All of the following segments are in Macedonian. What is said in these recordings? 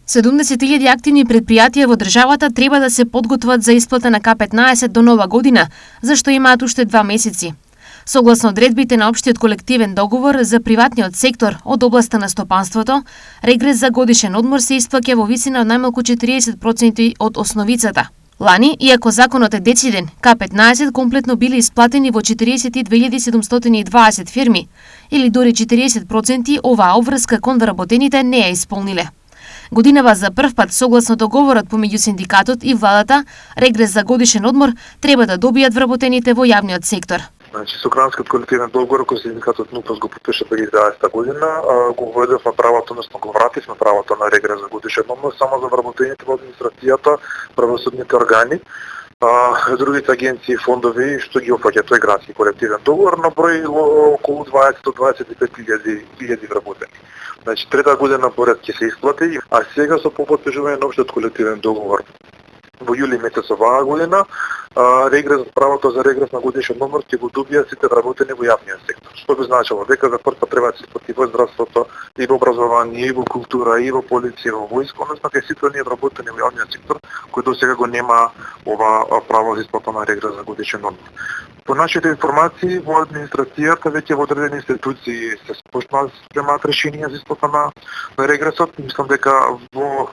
70.000 активни предпријатија во државата треба да се подготват за исплата на К15 до нова година, зашто имаат уште 2 месеци. Согласно одредбите на општиот колективен договор за приватниот сектор од областа на стопанството, регрес за годишен одмор се исплаќа во висина од најмалку 40% од основицата. Лани, иако законот е дециден, К15 комплетно биле исплатени во 42.720 фирми, или дори 40% оваа обврска кон вработените не ја исполниле. Годинава за прв пат, согласно договорот помеѓу синдикатот и владата, регрес за годишен одмор треба да добијат вработените во јавниот сектор. Значи, со гранскиот колективен договор кој синдикатот НУПЕС го подпиша 2011 година, го введовме правото, односно го вративме правото на регрес за годишен одмор само за вработените во администрацијата, правосудните органи, другите агенции и фондови што ги опфаќа тој грански колективен договор на број околу 20-25.000 вработени. Значи, трета година поред ќе се исплати, а сега со поподпишување на општиот колективен договор во јули месец оваа година, регрес, правото за регрес на годишен одмор ќе го добијат сите вработени во јавниот сектор. Што би значило дека за прв пат треба да се исплати во здравството, и во образование, и во култура, и во полиција, во војска, односно кај сите оние вработени во јавниот сектор кои досега го нема ова право за исплата на регрес за годишен одмор. По нашите информации во администрацијата веќе во одредени институции се почнаа спремаат решенија за исплата на регресот. Мислам дека во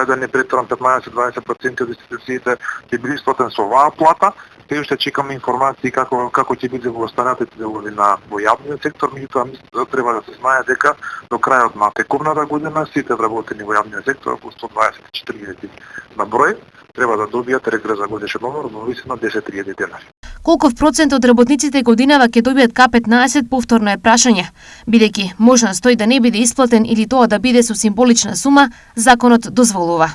да не преторам 15-20% од институциите ќе биде исплатен со оваа плата. Те уште чекаме информации како ќе биде во останатите делови во јавниот сектор, меѓутоа треба да се знае дека до крајот на тековната година сите вработени во јавниот сектор, околу 124.000 на број, треба да добијат регрес за годишен одмор во висина 10.000 денари. Колков процент од работниците годинава ќе добијат К15 повторно е прашање, бидејќи можност тој да не биде исплатен или тоа да биде со символична сума, законот дозволува.